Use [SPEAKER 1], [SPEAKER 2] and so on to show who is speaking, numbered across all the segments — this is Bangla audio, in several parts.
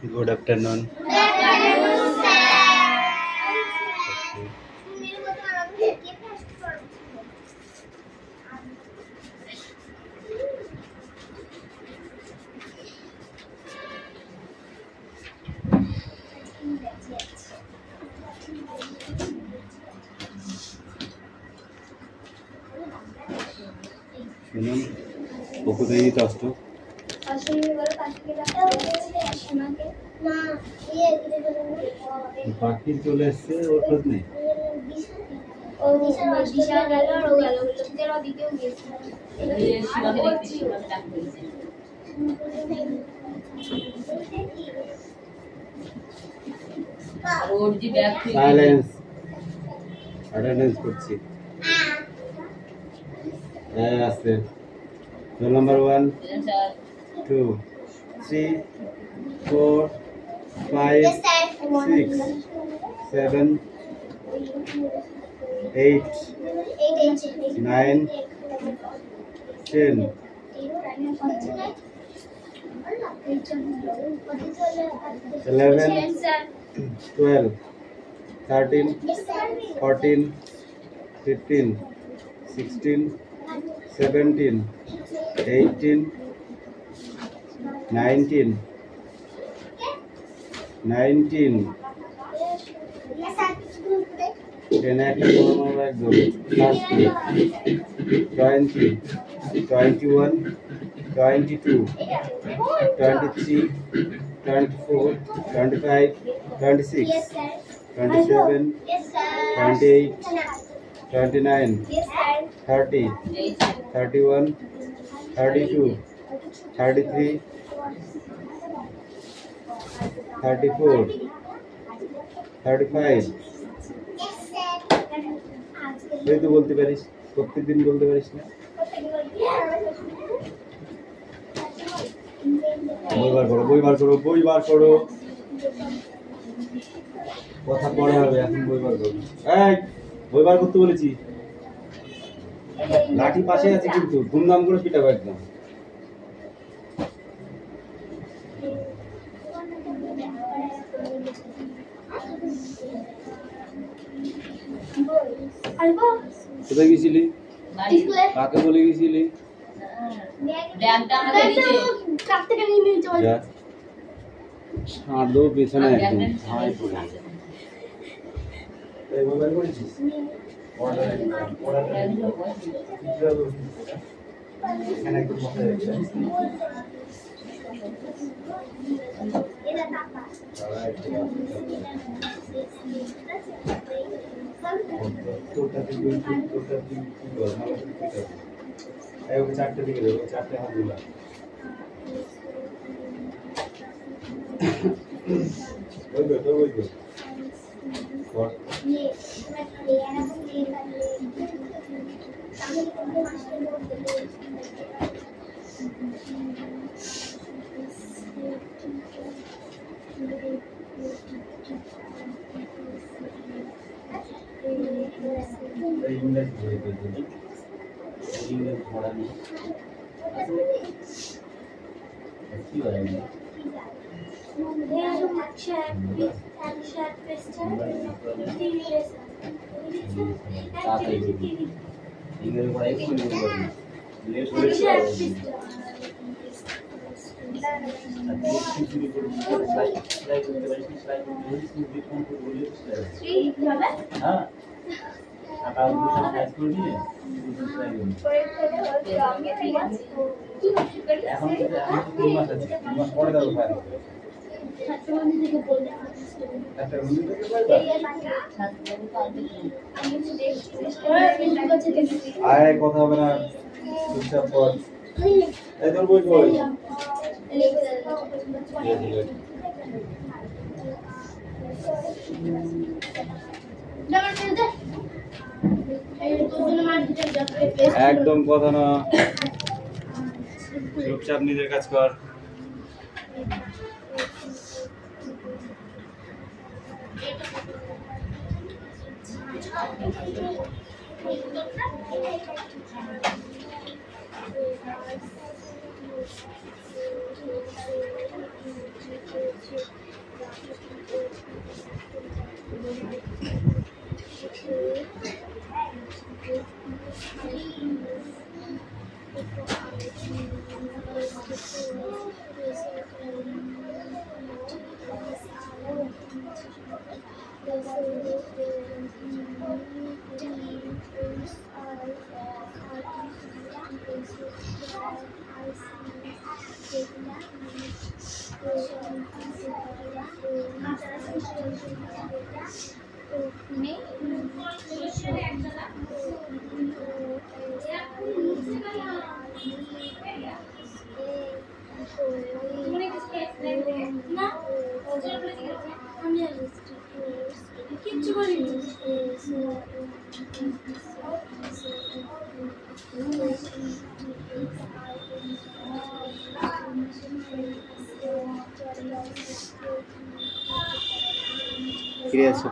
[SPEAKER 1] Good afternoon. শুনুন বকুতেই তো আসতো পাখি চলে এসছে ওর খোঁজ নেই সাইলেন্স অ্যাটেন্ডেন্স করছি হ্যাঁ আছে রোল নাম্বার 1 2 3 4 5 6 7 8 9 10 11 12 13 14 15 16 17 18 19 20 21 22 23 24 25 26 27 28 29 30 31 32 33 34 35 তুই তো বলতে পারিস প্রত্যেকদিন বলতে পারিস না বই বার করো কথা পড়ে হবে এখন বই বার করো এই বই বার করতে বলেছি লাঠি পাশে আছে কিন্তু ধুমধাম করে পিটাবো একদম কোথায় গেছিলি কাকে বলে গেছিলি ছাড় পেছনে একদম চারটে দিকে দেবো চারটে হাত গুলা ওই তো इंग्लिश पढ़ा नहीं अच्छी बात है इंग्लिश पढ़ाई स्कूल में हाँ আয় কথা হবে না চুপচাপ পড় এই তোর বই কই একদম কথা না চুপচাপ নিজের কাজ কর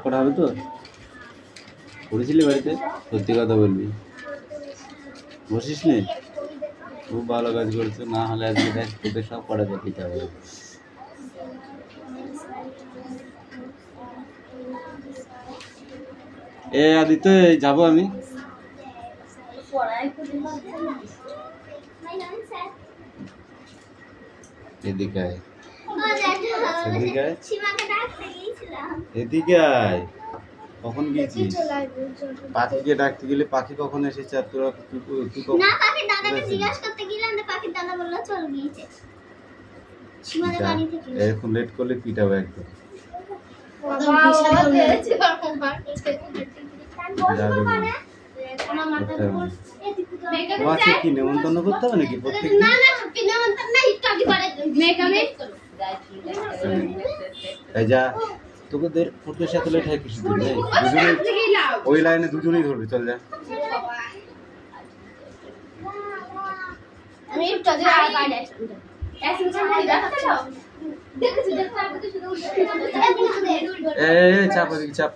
[SPEAKER 1] পড়া হবে তো? পড়েছিলি বাড়িতে? সত্যি কথা বলবি, বসিস নি? খুব ভালো কাজ করছো, না হলে আজকে দেখ তোকে সব পড়া দিতে হবে। এ আদিত্য, যাবো আমি। এদিকে আয়, এদিকে আয়, এদিকে আয়। কখন গিয়েছিস? পাখিকে ডাকতে গেলে পাখি কখন এসেছে? আর তোরা তুই
[SPEAKER 2] না, পাখির দাদাকে জিজ্ঞাসা করতে গেলাম, পাখির দাদা বললো চল গিয়েছে সীমাদের বাড়ি থেকে।
[SPEAKER 1] এখন লেট করলে পিটাবো একদম। কি নেমন্তন্ন করতে হবে নাকি প্রত্যেক? যা তোদের ফুটের সাথে লেট হয় কিছু দিন, ওই লাইনে দুজনেই ধরবি, চল যা। চাপ ওদিকে চাপ।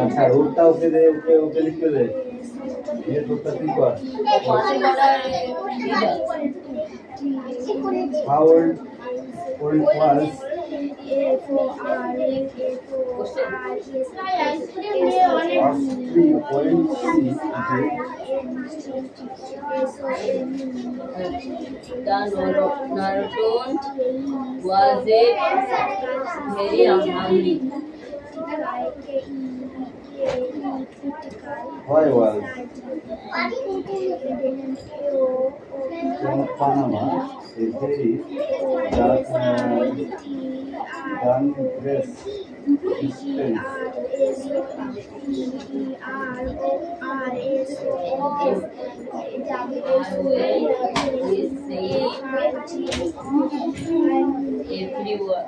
[SPEAKER 1] अच्छा रूटটা ওকে দে, ওকে লিখে দে। এই রুটটা তুই কর। How old was
[SPEAKER 3] Naruto was a very unhappy.
[SPEAKER 1] Why was Panama is very dangerous distance.
[SPEAKER 3] Everyone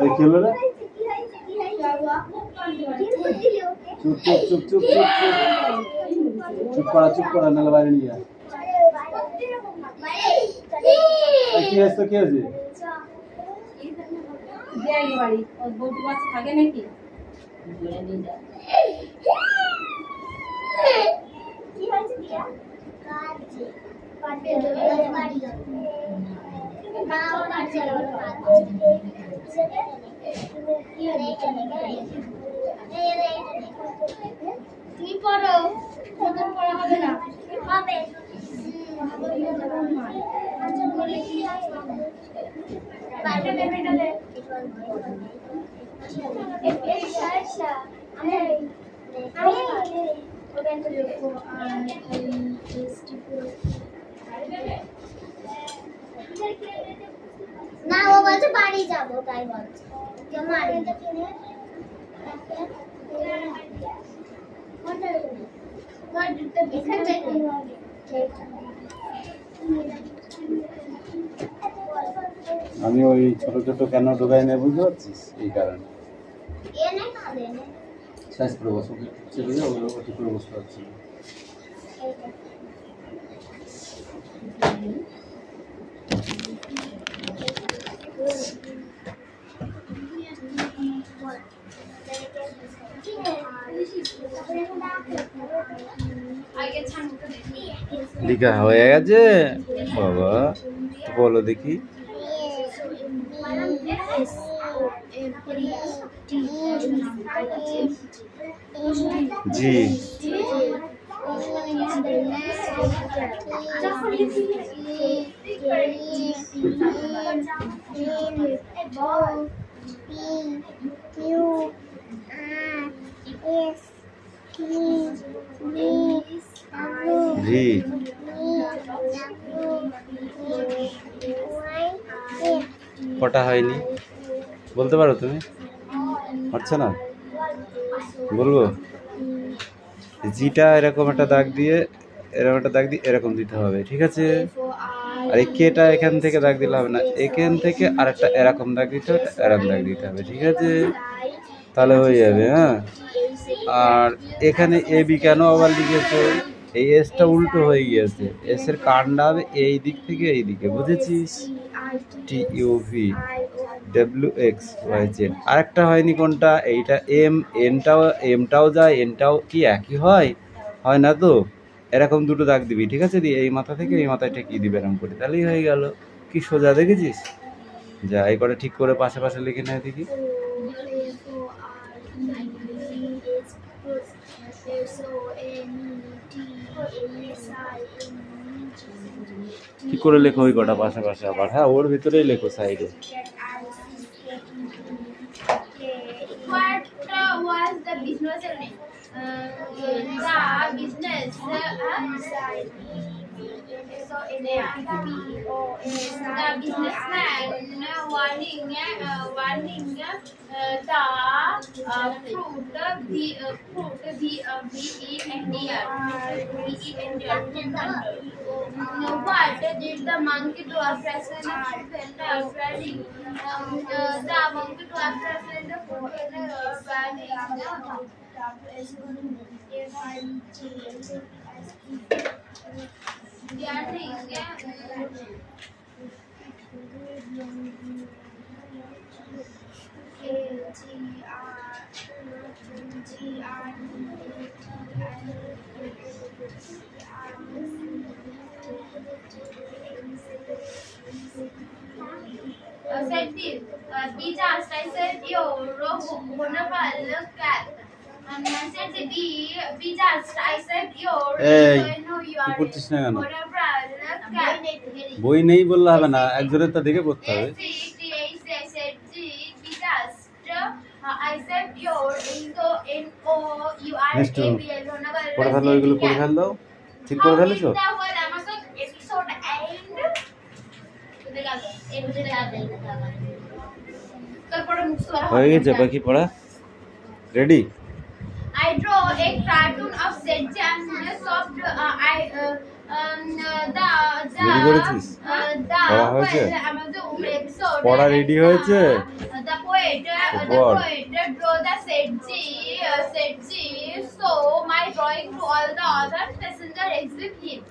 [SPEAKER 1] এই কি হলো রে? চুপ চুপ চুপ চুপ চুপ চুপ করা নাহলে বাইরে নিয়ে যা। কি হয়েছে কি হয়েছে?
[SPEAKER 3] বাড়ি বউটু বাচ্চা থাকে নাকি?
[SPEAKER 2] তুমি পড়ো, তোর পড়া হবে না। হবে। না ও বলছে বাড়ি যাবো তাই বলছে
[SPEAKER 1] আমি ওই ছোট ছোট কেন ঢোকাই নেই বুঝতে পারছিস? এই কারণে সাইজ করে বসো, চলে যাও ওই ঠিক করে বসতে পারছি না। লিখা হয়ে গেছে বাবা, বলো দেখি। জি জি কটা হয়নি বলতে পারো তুমি? পারছো না? বলবো জিটা এরকম একটা দাগ দিয়ে এরকম একটা দাগ দিয়ে এরকম দিতে হবে, ঠিক আছে? আর এই কেটা এখান থেকে দাগ দিলে হবে না, এখান থেকে আরেকটা এরকম দাগ দিতে হবে, এরকম দাগ দিতে হবে, ঠিক আছে? তাহলে হয়ে যাবে। হ্যাঁ, আর এখানে এ বি কেন আবার লিখেছো? এই এসটা উল্টো হয়ে গিয়েছে, এস এর কান্ডা হবে এই দিক থেকে এই দিকে, বুঝেছিস? T U V W X Y Z. আরেকটা হয়নি কোনটা? এইটা এম, এমটাও যায়, এনটাও কি একই হয়? হয় না তো? এরকম দুটো দাগ দিবি, ঠিক আছে? দিয়ে এই মাথা থেকে এই মাথায় ঠেকিয়ে দিবি এরকম করে, তাহলেই হয়ে গেল। কি সোজা, দেখেছিস? যা এই করে ঠিক করে পাশে পাশে লিখে নেয় দেখি। কি করে লেখো ওই কটা পাশাপাশি আবার? হ্যাঁ, ওর ভিতরেই লেখো সাইডে।
[SPEAKER 3] What was the business name? The business. The businessman warning the fruit What did the monkey do after burning? The monkey do after the food said this. Be just, I said, yo, wonderful cat. And I said, be just, I said, yo,
[SPEAKER 1] এই
[SPEAKER 3] no, you
[SPEAKER 1] তুই
[SPEAKER 3] are
[SPEAKER 1] পড়ছিস না কেন?
[SPEAKER 3] wonderful cat.
[SPEAKER 1] বই নেই বললে হবে না, একজনের তা দেখে পড়তে হবে।
[SPEAKER 3] I said, be just, I said, yo, N-O, you are
[SPEAKER 1] Next one.
[SPEAKER 3] wonderful
[SPEAKER 1] পড়ে ফেলো, ওইগুলো পড়ে ফেল দাও। ঠিক করে ফেলেছো?
[SPEAKER 3] episode end.
[SPEAKER 1] হয়ে গেছে বাকি পড়া? Ready?
[SPEAKER 3] I draw a cartoon of Sedge and soft.
[SPEAKER 1] Ready করেছিস? পড়া হয়েছে? পড়া রেডি হয়েছে?
[SPEAKER 3] The poet draw the Sedge, so my drawing to all the other passenger exit him.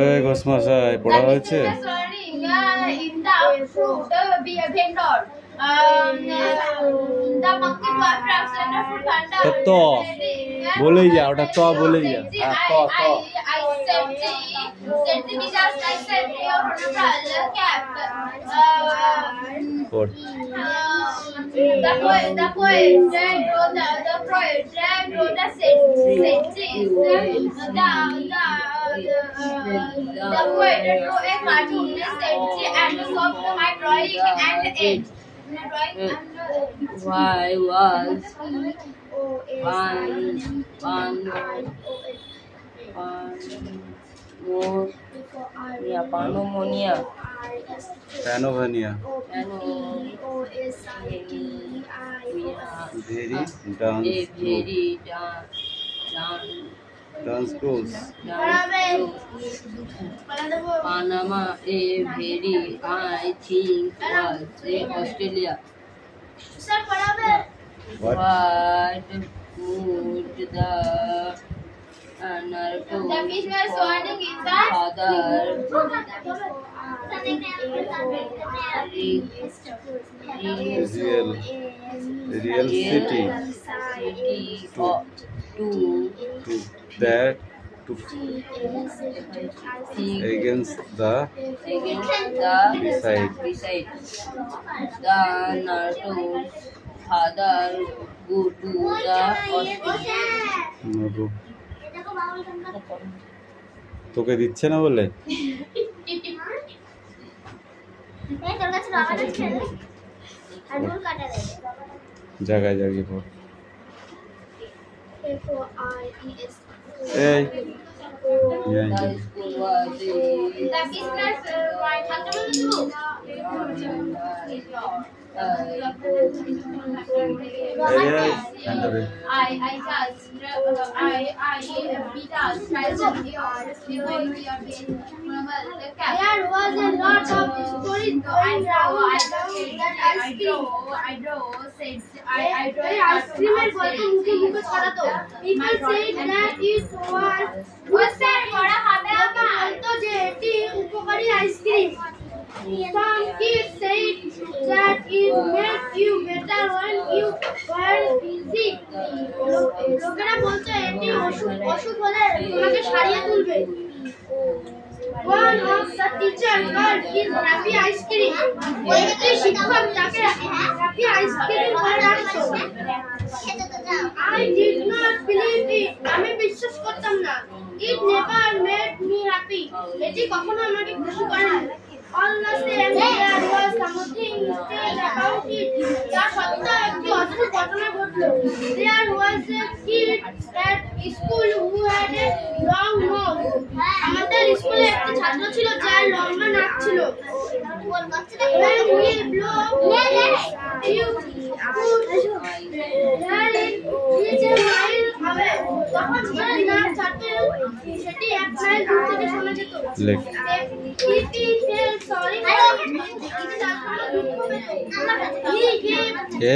[SPEAKER 1] এই ঘোষমশাই পড়া হয়েছে?
[SPEAKER 3] In the fruit be a vendor. The monkey to attract the fruit vendor.
[SPEAKER 1] তো বলেই যা, ওটা তো বলেই যা। হ্যাঁ, তো
[SPEAKER 3] I said the just I said your honorable cap.
[SPEAKER 1] পড়।
[SPEAKER 3] The poet draw the sedges. The poet drew a cartoon sedge and soft my drawing and edge.
[SPEAKER 4] Why was pneumonia
[SPEAKER 1] প্যানোভানিয়া very dance cruise
[SPEAKER 4] Panama a very I think was a Australia.
[SPEAKER 3] Sir, barabar.
[SPEAKER 1] What?
[SPEAKER 4] What would the narco
[SPEAKER 3] The business warning is that
[SPEAKER 4] father
[SPEAKER 1] real city
[SPEAKER 4] to
[SPEAKER 1] that to
[SPEAKER 4] think
[SPEAKER 1] against the
[SPEAKER 4] beside the narco's father go to the hospital.
[SPEAKER 1] Nabu তোকে দিচ্ছে না বলে
[SPEAKER 2] তোর কাছে রাবার আছে আর বল কাটা দেবে
[SPEAKER 1] জায়গায় জায়গায় পড়
[SPEAKER 2] F-O-R-E-S
[SPEAKER 1] এই
[SPEAKER 4] The school was
[SPEAKER 3] the business right There was a lot of stories going around that I draw said I draw ice cream and people said that it was বড় হবে আমার তো যে এটি উপকারী ice cream Some kids said that it makes you better when you were sick. লোকেরা বলছে এটি অসুখ হলে তোমাকে সারিয়ে তুলবে One of the teacher called his happy ice cream. একটি শিক্ষক তাকে happy ice cream বলে ডাকতো। I did not believe it. আমি বিশ্বাস করতাম না। It never made me happy. এটি কখনো আমাকে খুশি করেনি। All the same, there was something strange about it. তার সত্ত্বেও একটি অদ্ভুত ঘটনা ঘটলো। There was a kid at school who had a long nose. আমাদের স্কুলে একটি ছাত্র ছিল যার লম্বা নাক ছিল। When we blow you could hear it reach a mile away. তখন তার নাক ছাড়তে সেটি 1 মাইল দূর থেকে শোনা যেত। He felt sorry for it.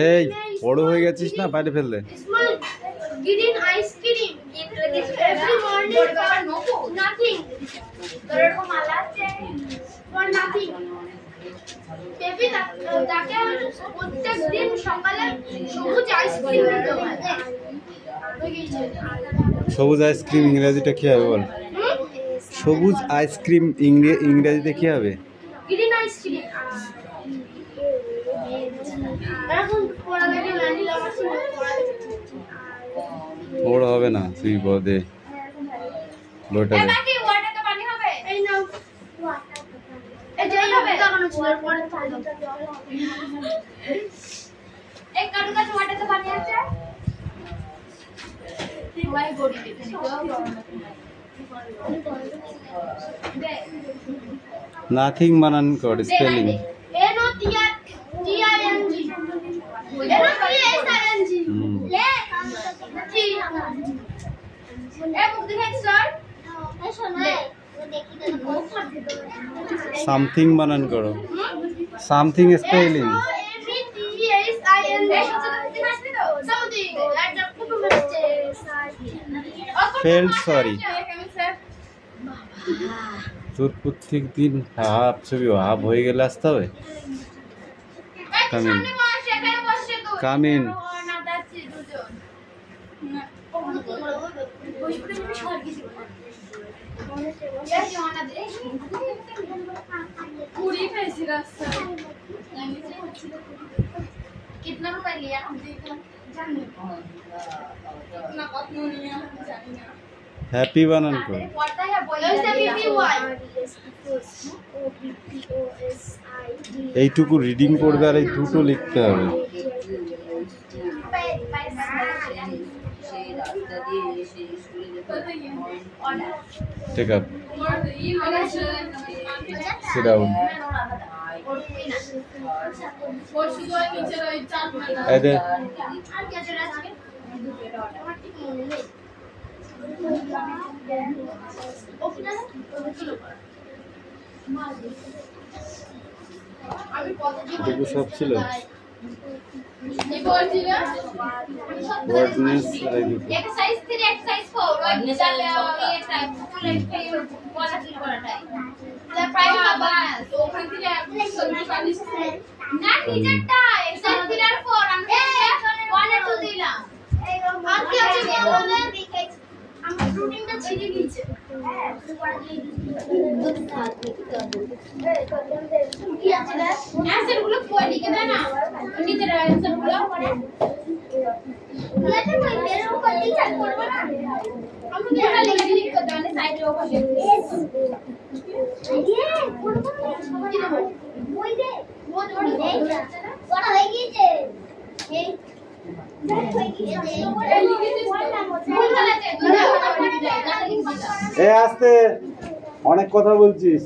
[SPEAKER 1] এই বড় হয়ে গেছিস না, বাইরে ফেললে।
[SPEAKER 3] Small green ice cream every morning for nothing. For nothing. Baby তাকে প্রত্যেক দিন সকালে সবুজ আইসক্রিম দিত।
[SPEAKER 1] সবুজ আইসক্রিম ইংরেজিটা কি হবে বল? সবুজ আইসক্রিম ইংরেজিতে কি হবে?
[SPEAKER 3] Green ice cream. এখন পড়া দেখে লাইন লাগার সময় পড়া
[SPEAKER 1] ওর হবে না, তুই বদে লোটা দে।
[SPEAKER 3] বাকি ওয়াটার তো পানি হবে। এই নাও এই যে হবে লাগানো ছিল পরে এই কারু কাছে ওয়াটার তো পানি আছে। ওয়াই বডি দেখে
[SPEAKER 1] নাথিং বানান কর স্পেলিং।
[SPEAKER 3] NOTHING লে জি এ বুক দেখাই স্যার এই শোনো দেখি তো
[SPEAKER 1] সামথিং বানান করো। Something spelling. Failed sorry. তোর প্রত্যেক দিন হাফ ছবি হাফ হয়ে গেলে আসতে হবে। Come in come in.
[SPEAKER 3] कितना रुपए लिया
[SPEAKER 1] হ্যাপি বানান করো। এইটুকু রিডিং করবে আর এই দুটো লিখতে হবে। Take up, sit down. এই দে এটুকু সব ছিল। ওয়ার্ডনেস আর এই দুটো।
[SPEAKER 3] एक्सरसाइज 3 एक्सरसाइज 4 और ये टाइप फुल वाला क्लिक করাটাই প্রাইম বাবা তো ওখান থেকে না নিচেরটা एक्सरसाइज 3 আর 4 আমরা 1 আর 2 দিলাম। আর কি আছে বলে দেখাইছি আমার রুটিনটা ছিঁড়ে গিয়েছে। কি আছে না অ্যানসার গুলো পড়ে লিখে দাও না নিচের অ্যানসার গুলো পড়ে लेकिन मैं तेरे को कभी चल पड़वा ना हम क्या लिख लिख कर दाने साइड लो कर ये पड़वा वही दे वो जोड़ी दे बड़ा है की जे ये
[SPEAKER 1] এ আস্তে, অনেক কথা বলছিস।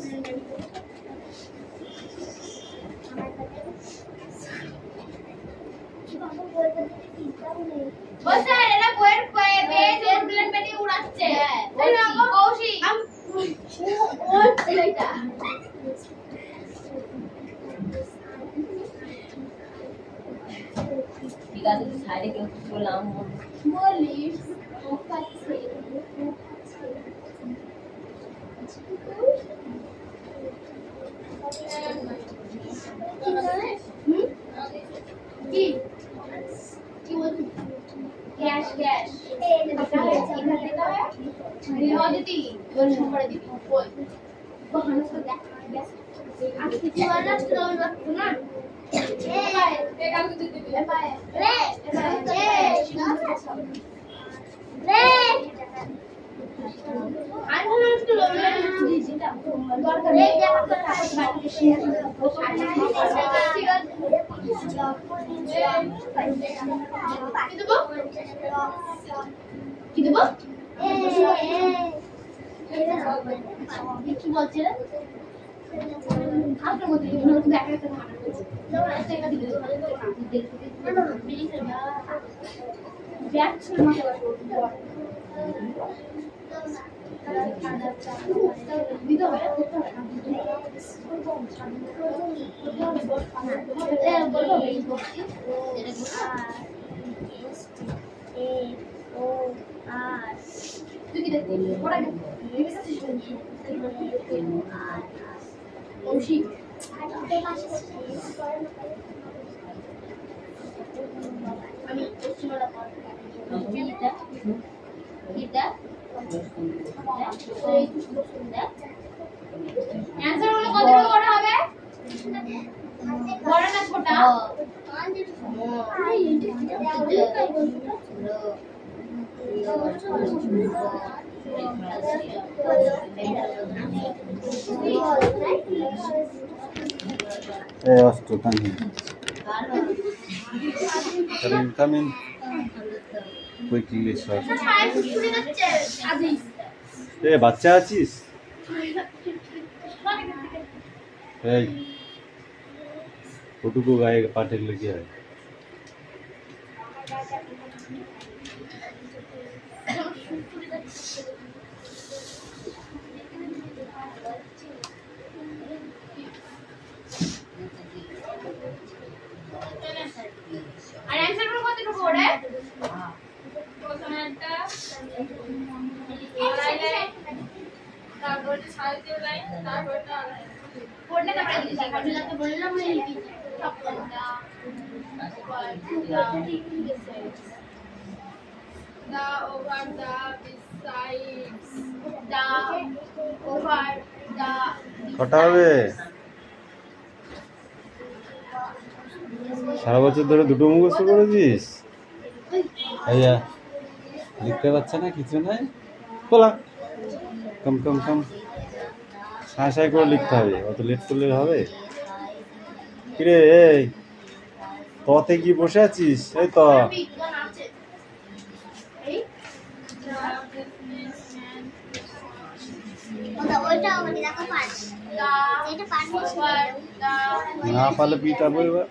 [SPEAKER 3] ও স্যার এরা বইয়ের পেজ এয়ারপ্লেন পেটি উড়াচ্ছে ওই রকম কৌশি ও এইটা
[SPEAKER 4] ঠিক আছে সাইডে কেউ বললাম
[SPEAKER 3] বলিস কি কি বলছিস গ্যাস গ্যাস এখানে দিতে হয় দিদি বল শুন করে দিবি বল আজকে কি বার আসছে না কি দেবো কি বলছে হালকার মধ্যে দেখা একটা ধারণা করছে ব্যাগ ছিল তুই কি দেখবি আমি অ্যানসার হলো কত বড় হবে বড় না ছোট
[SPEAKER 1] Come in. Quickly, sir. এ বাচ্চা আছিস? এই ওটুকু গায়ে পা ঠেকলে কি হয়?
[SPEAKER 3] আর অ্যানসার হলো কতটুকু ওরে প্রথমে একটা তারপরে সাইডে লাইন তারপরটা পড়লে তারপরে দিছি কাজলাকে বললাম না লিখি সব করলা the over the besides the over the
[SPEAKER 1] কটা হবে? সারা বছর ধরে দুটো মুখস্থ করেছিস? ভাইয়া লিখতে পারছে না কিছু নাই বলা কম কম কম সাঁই সাঁই করে লিখতে হবে, অত লেট করলে হবে? কিরে এই ততে কি বসে আছিস? এই তো
[SPEAKER 3] বিজ্ঞান আছে এই
[SPEAKER 2] ওইটা আমাকে দেখো পাঁচ এটা পারমিস
[SPEAKER 1] না পারলে পিটাবো এবার।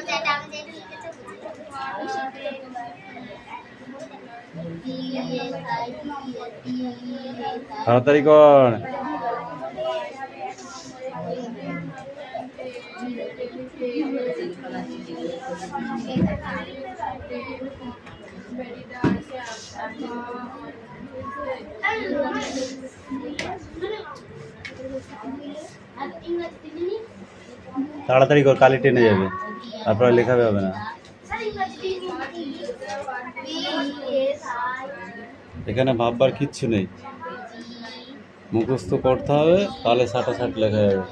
[SPEAKER 2] যেটা আমি যেটা লিখেছি
[SPEAKER 1] তাড়াতাড়ি কর। তাড়াতাড়ি কর, কালি টেনে যাবে, তারপরে লেখাবে হবে না। এখানে ভাববার কিচ্ছু নেই, মুখস্থ করতে হবে, তাহলে সাটাসাট লেখা যাবে।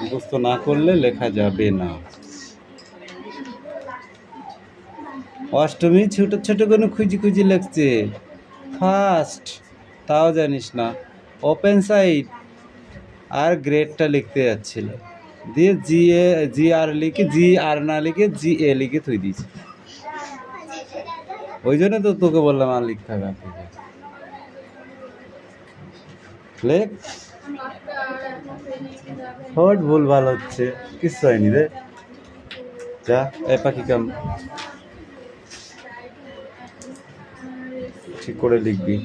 [SPEAKER 1] মুখস্থ না করলে লেখা যাবে না। অষ্টমী ছোট ছোট কোনো খুঁজি খুঁজি লাগছে, ফার্স্ট তাও জানিস না, ওপেন সাইড আর গ্রেডটা লিখতে যাচ্ছিল, দিয়ে জি আর লিখে, জি আর না লিখে জি এ লিখে থুই দিয়েছি। ওই জন্য তো তোকে বললাম আর লিখতে হবে। লেখ, হট ভুল ভাল হচ্ছে, কিচ্ছু হয়নি রে। যা এ পাখি কাম ঠিক করে লিখবি।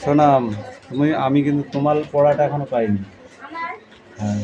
[SPEAKER 1] শোনাম, আমি কিন্তু তোমার পড়াটা এখনো পাইনি। হ্যাঁ